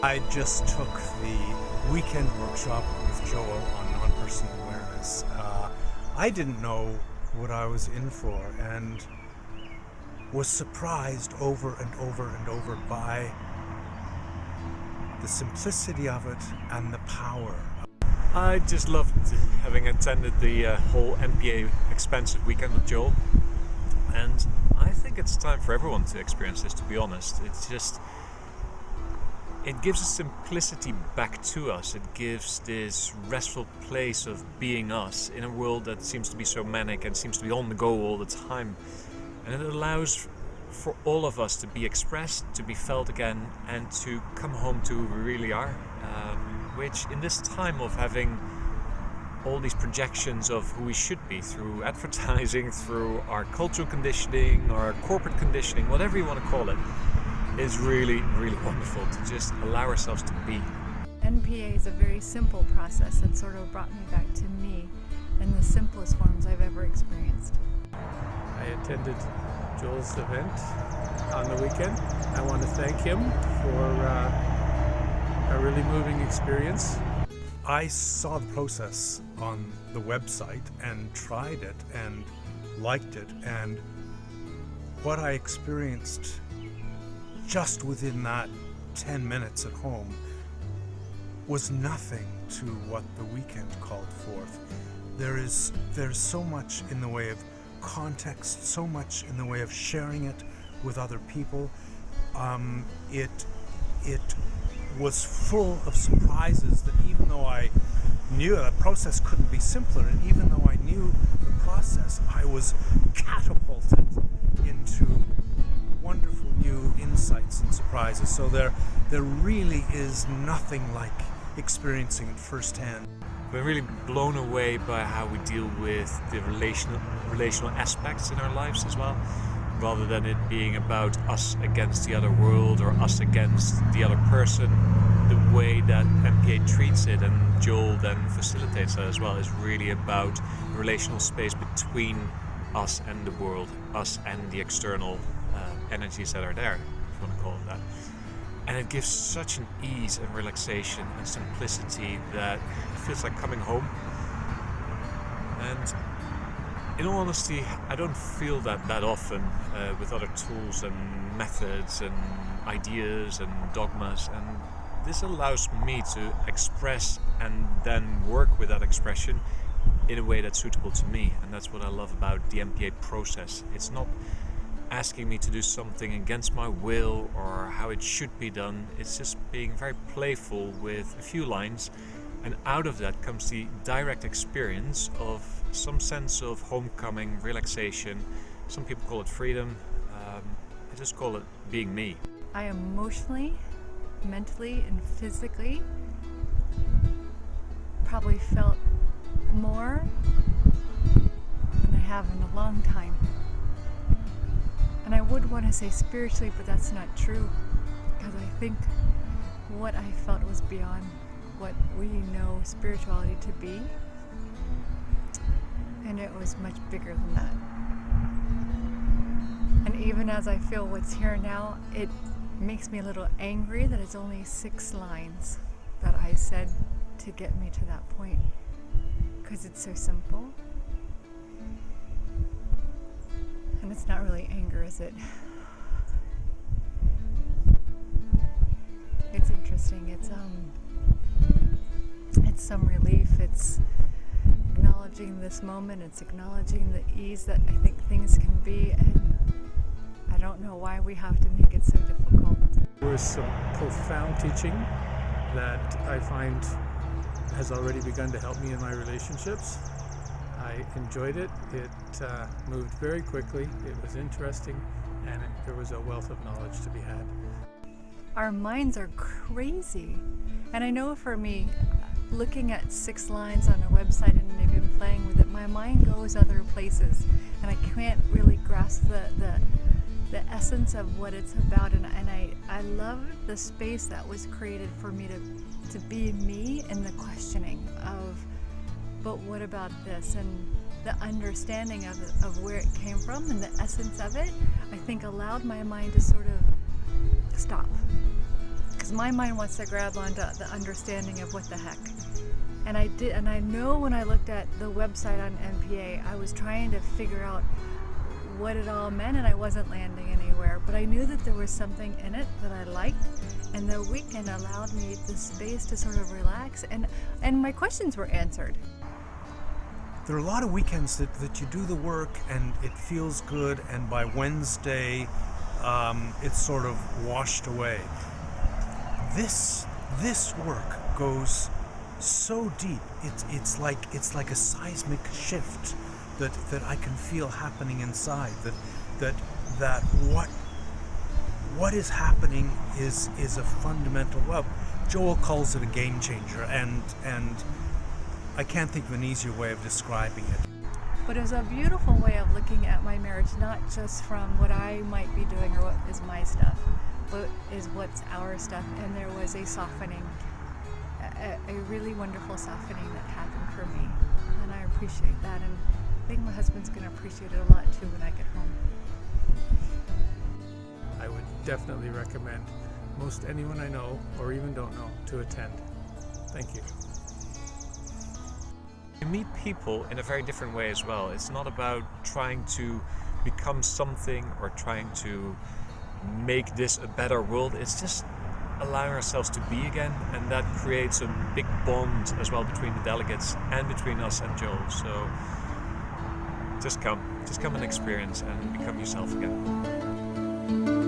I just took the weekend workshop with Joel on non-personal awareness. I didn't know what I was in for and was surprised over and over and over by the simplicity of it and the power. I just loved having attended the whole NPA Expansive Weekend with Joel, and I think it's time for everyone to experience this, to be honest. It gives a simplicity back to us. It gives this restful place of being us in a world that seems to be so manic and seems to be on the go all the time. And it allows for all of us to be expressed, to be felt again, and to come home to who we really are. Which in this time of having all these projections of who we should be through advertising, through our cultural conditioning, our corporate conditioning, whatever you want to call it, is really, really wonderful to just allow ourselves to be. NPA is a very simple process that sort of brought me back to me in the simplest forms I've ever experienced. I attended Joel's event on the weekend. I want to thank him for a really moving experience. I saw the process on the website and tried it and liked it, and what I experienced just within that 10 minutes at home was nothing to what the weekend called forth. There's so much in the way of context, so much in the way of sharing it with other people. It was full of surprises that even though I knew the process couldn't be simpler, and even though I knew the process, I was catapulted into wonderful new insights and surprises. So there really is nothing like experiencing it firsthand. We're really blown away by how we deal with the relational aspects in our lives as well, rather than it being about us against the other world or us against the other person. The way that NPA treats it, and Joel then facilitates that as well, is really about the relational space between us and the world, us and the external energies that are there, if you want to call it that. And it gives such an ease and relaxation and simplicity that it feels like coming home. And in all honesty, I don't feel that often with other tools and methods and ideas and dogmas, and this allows me to express and then work with that expression in a way that's suitable to me. And that's what I love about the NPA process. It's not asking me to do something against my will or how it should be done. It's just being very playful with a few lines, and out of that comes the direct experience of some sense of homecoming, relaxation. Some people call it freedom. I just call it being me. I emotionally, mentally, and physically probably felt more than I have in a long time. And I would want to say spiritually, but that's not true, because I think what I felt was beyond what we know spirituality to be, and it was much bigger than that. And even as I feel what's here now, it makes me a little angry that it's only 6 lines that I said to get me to that point, because it's so simple. And it's not really anger, is it? It's interesting. It's some relief. It's acknowledging this moment. It's acknowledging the ease that I think things can be, and I don't know why we have to make it so difficult. There was some profound teaching that I find has already begun to help me in my relationships. I enjoyed it. It moved very quickly. It was interesting, and there was a wealth of knowledge to be had. Our minds are crazy. And I know for me, looking at 6 lines on a website and maybe been playing with it, my mind goes other places, and I can't really grasp the essence of what it's about. And I love the space that was created for me to be me in the questioning of, but what about this? And the understanding of where it came from and the essence of it, I think allowed my mind to sort of stop. because my mind wants to grab onto the understanding of what the heck. And I did, and I know when I looked at the website on NPA, I was trying to figure out what it all meant, and I wasn't landing anywhere. But I knew that there was something in it that I liked, and the weekend allowed me the space to sort of relax, and my questions were answered. There are a lot of weekends that you do the work and it feels good, and by Wednesday it's sort of washed away. This work goes so deep. It's like a seismic shift that I can feel happening inside. That what is happening is a fundamental. Well, Joel calls it a game changer, and I can't think of an easier way of describing it. But it was a beautiful way of looking at my marriage, not just from what I might be doing or what is my stuff, but is what's our stuff. And there was a softening, a really wonderful softening that happened for me. And I appreciate that. And I think my husband's going to appreciate it a lot too when I get home. I would definitely recommend most anyone I know or even don't know to attend. Thank you. You meet people in a very different way as well. It's not about trying to become something or trying to make this a better world. It's just allowing ourselves to be again, and that creates a big bond as well between the delegates and between us and Joel. So just come and experience and become yourself again.